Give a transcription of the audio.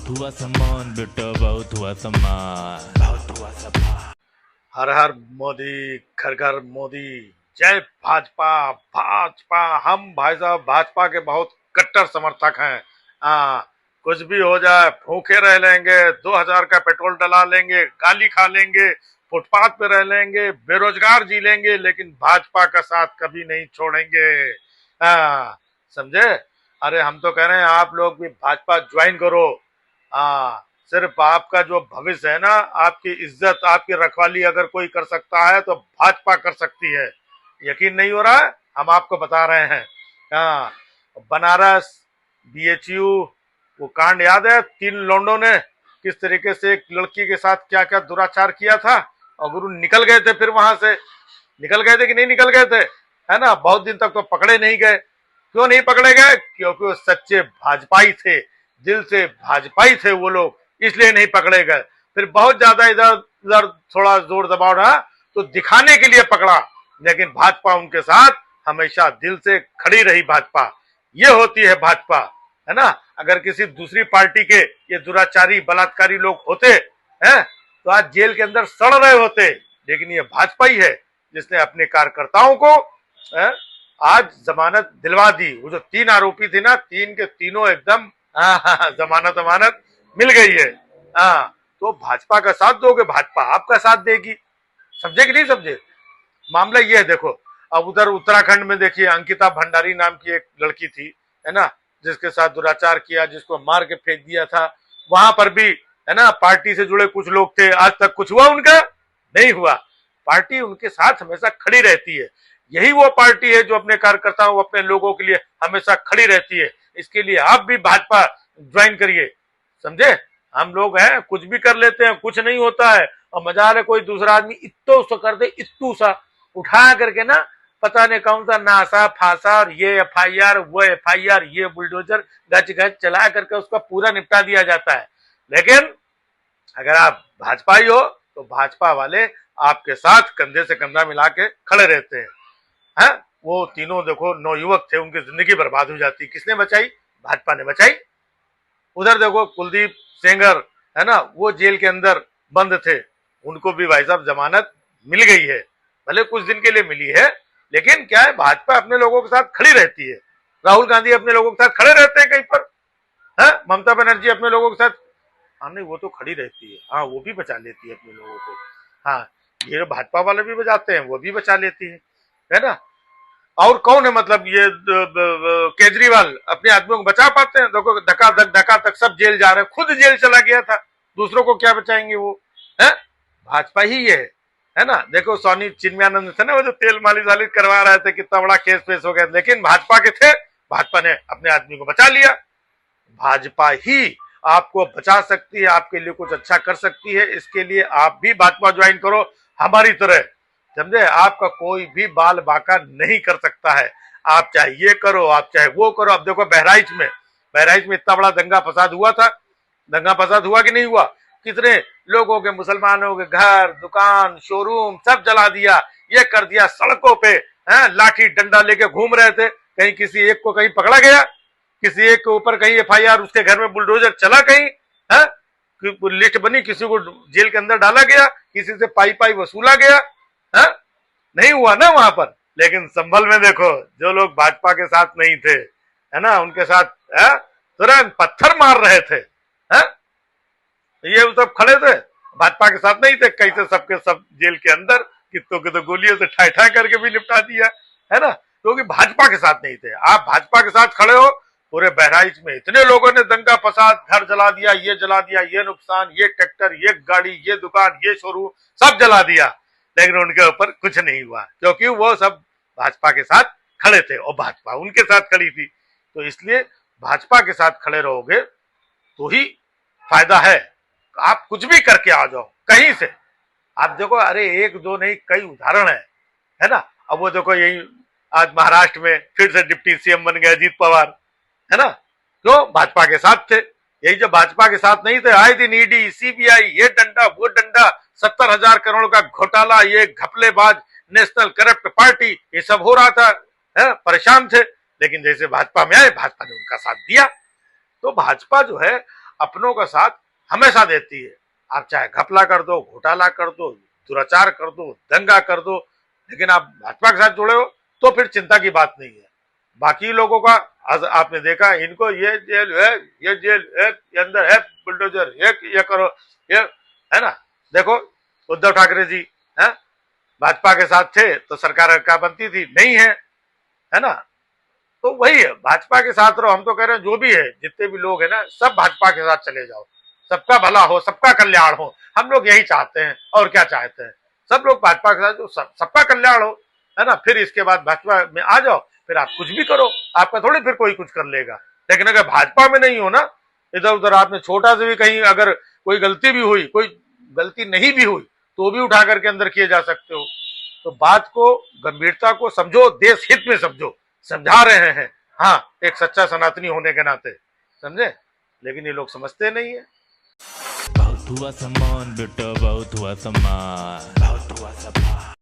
बहुत हुआ सामान बेटा, बहुत हुआ सामान, बहुत हुआ सामान। हर हर मोदी, घर घर मोदी। जय भाजपा। भाजपा, हम भाई साहब भाजपा के बहुत कट्टर समर्थक हैं। कुछ भी हो जाए भूखे रह लेंगे, 2000 का पेट्रोल डला लेंगे, गाली खा लेंगे, फुटपाथ पे रह लेंगे, बेरोजगार जी लेंगे, लेकिन भाजपा का साथ कभी नहीं छोड़ेंगे। समझे? अरे हम तो कह रहे हैं आप लोग भी भाजपा ज्वाइन करो। सिर्फ आपका जो भविष्य है ना, आपकी इज्जत, आपकी रखवाली अगर कोई कर सकता है तो भाजपा कर सकती है। यकीन नहीं हो रहा है? हम आपको बता रहे हैं। हाँ, बनारस बीएचयू वो कांड याद है? 3 लोंडों ने किस तरीके से एक लड़की के साथ क्या क्या दुराचार किया था, और गुरु निकल गए थे। फिर वहां से निकल गए थे कि नहीं निकल गए थे? है ना? बहुत दिन तक तो पकड़े नहीं गए। क्यों नहीं पकड़े गए? क्योंकि वो सच्चे भाजपाई थे, दिल से भाजपाई थे वो लोग, इसलिए नहीं पकड़े गए। फिर बहुत ज्यादा इधर उधर थोड़ा जोर दबाव रहा तो दिखाने के लिए पकड़ा, लेकिन भाजपा उनके साथ हमेशा दिल से खड़ी रही। भाजपा ये होती है भाजपा, है ना? अगर किसी दूसरी पार्टी के ये दुराचारी बलात्कारी लोग होते हैं तो आज जेल के अंदर सड़ रहे होते, लेकिन ये भाजपा ही है जिसने अपने कार्यकर्ताओं को आज जमानत दिलवा दी। वो जो 3 आरोपी थे ना, 3 के तीनों एकदम जमानत अमानत मिल गई है। तो भाजपा का साथ दोगे, भाजपा आपका साथ देगी। समझे कि नहीं समझे? मामला ये है, देखो अब उधर उत्तराखंड में देखिए, अंकिता भंडारी नाम की एक लड़की थी, है ना, जिसके साथ दुराचार किया, जिसको मार के फेंक दिया था। वहां पर भी, है ना, पार्टी से जुड़े कुछ लोग थे। आज तक कुछ हुआ उनका? नहीं हुआ। पार्टी उनके साथ हमेशा खड़ी रहती है। यही वो पार्टी है जो अपने कार्यकर्ताओं, अपने लोगों के लिए हमेशा खड़ी रहती है। इसके लिए आप भी भाजपा ज्वाइन करिए। समझे? हम लोग हैं, कुछ भी कर लेते हैं, कुछ नहीं होता है, और मजा है कोई दूसरा आदमी इत्तो सा कर दे, इत्तू सा उठा करके ना, पता नहीं कौन सा नासा फासा, और ये एफआईआर, वो एफआईआर, ये बुलडोजर गच गच चला करके उसका पूरा निपटा दिया जाता है। लेकिन अगर आप भाजपा ही हो तो भाजपा वाले आपके साथ कंधे से कंधा मिला के खड़े रहते हैं। वो तीनों देखो 9 युवक थे, उनकी जिंदगी बर्बाद हो जाती, किसने बचाई? भाजपा ने बचाई। उधर देखो कुलदीप सेंगर, है ना, वो जेल के अंदर बंद थे, उनको भी भाई साहब जमानत मिल गई है। भले कुछ दिन के लिए मिली है, लेकिन क्या है, भाजपा अपने लोगों के साथ खड़ी रहती है। राहुल गांधी अपने लोगों के साथ खड़े रहते हैं कहीं पर, है? ममता बनर्जी अपने लोगों के साथ, हाँ नहीं वो तो खड़ी रहती है, हाँ वो भी बचा लेती है अपने लोगों को। हाँ, ये भाजपा वाले भी बचाते हैं, वो भी बचा लेती है ना? और कौन है, मतलब ये केजरीवाल अपने आदमियों को बचा पाते हैं? देखो धक्का तक सब जेल जा रहे हैं, खुद जेल चला गया था, दूसरों को क्या बचाएंगे वो? है भाजपा ही है ना? देखो सोनी चिन्मयानंद थे ना, वो जो तेल मालिश वालिश करवा रहे थे, कितना बड़ा केस पेश हो गया, लेकिन भाजपा के थे, भाजपा ने अपने आदमी को बचा लिया। भाजपा ही आपको बचा सकती है, आपके लिए कुछ अच्छा कर सकती है। इसके लिए आप भी भाजपा ज्वाइन करो हमारी तरह। समझे? आपका कोई भी बाल बाका नहीं कर सकता है। आप चाहे ये करो, आप चाहे वो करो। अब देखो बहराइच में इतना बड़ा दंगा फसाद हुआ था, दंगा फसाद हुआ कि नहीं हुआ? कितने लोगों के, मुसलमानों के घर, दुकान, शोरूम सब जला दिया, ये कर दिया। सड़कों पे लाठी डंडा लेके घूम रहे थे, कहीं किसी एक को कहीं पकड़ा गया? किसी एक के ऊपर कहीं एफआईआर, उसके घर में बुलडोजर चला कहीं? है लिस्ट बनी, किसी को जेल के अंदर डाला गया, किसी से पाई वसूला गया? है नहीं हुआ ना वहां पर। लेकिन संभल में देखो, जो लोग भाजपा के साथ नहीं थे, है ना, उनके साथ तुरंत पत्थर मार रहे थे। है ये सब खड़े थे, भाजपा के साथ नहीं थे, कैसे सबके सब जेल के अंदर, कितों के तो गोलियों से ठा करके भी निपटा दिया, है ना? क्योंकि भाजपा के साथ नहीं थे। आप भाजपा के साथ खड़े हो। पूरे बहराइच में इतने लोगों ने दंगा फसाद, घर जला दिया, ये नुकसान, ये ट्रैक्टर, ये गाड़ी, ये दुकान, ये शोरूम सब जला दिया, लेकिन उनके ऊपर कुछ नहीं हुआ, क्योंकि वो सब भाजपा के साथ खड़े थे और भाजपा उनके साथ खड़ी थी। तो इसलिए भाजपा के साथ खड़े रहोगे तो ही फायदा है। आप कुछ भी करके आ जाओ कहीं से। आप देखो, अरे एक दो नहीं, कई उदाहरण है ना? अब वो देखो, यही आज महाराष्ट्र में फिर से डिप्टी सीएम बन गए अजीत पवार, है ना? क्यों? भाजपा के साथ थे। यही जो भाजपा के साथ नहीं थे, आए दिन ईडी सीबीआई, ये डंडा वो डंडा, 70,000 करोड़ का घोटाला, ये घपलेबाज नेशनल करप्ट पार्टी, ये सब हो रहा था, परेशान थे। लेकिन जैसे भाजपा में आए, भाजपा ने उनका साथ दिया। तो भाजपा जो है अपनों का साथ हमेशा देती है। आप चाहे घपला कर दो, घोटाला कर दो, दुराचार कर दो, दंगा कर दो, लेकिन आप भाजपा के साथ जुड़े हो तो फिर चिंता की बात नहीं है। बाकी लोगों का आपने देखा, इनको ये जेल है, ये जेल है, ये अंदर है बुलडोजर, ये करो, ये है ना। देखो उद्धव ठाकरे जी है भाजपा के साथ थे तो सरकार क्या बनती थी, नहीं है ना। तो वही है, भाजपा के साथ रहो। हम तो कह रहे हैं जो भी है, जितने भी लोग हैं ना, सब भाजपा के साथ चले जाओ, सबका भला हो, सबका कल्याण हो। हम लोग यही चाहते हैं, और क्या चाहते हैं। सब लोग भाजपा के साथ, सबका कल्याण हो, है ना। फिर इसके बाद भाजपा में आ जाओ, फिर आप कुछ भी करो, आपका थोड़ी फिर कोई कुछ कर लेगा। लेकिन अगर भाजपा में नहीं हो ना, इधर उधर आपने छोटा से भी कहीं अगर कोई गलती भी हुई, कोई गलती नहीं भी हुई, तो भी उठा करके अंदर किए जा सकते हो। तो बात को, गंभीरता को समझो, देश हित में समझो, समझा रहे हैं। हाँ, एक सच्चा सनातनी होने के नाते, समझे। लेकिन ये लोग समझते नहीं है। बहुत हुआ सम्मान बेटा, बहुत हुआ सम्मान, बहुत हुआ सम्मान।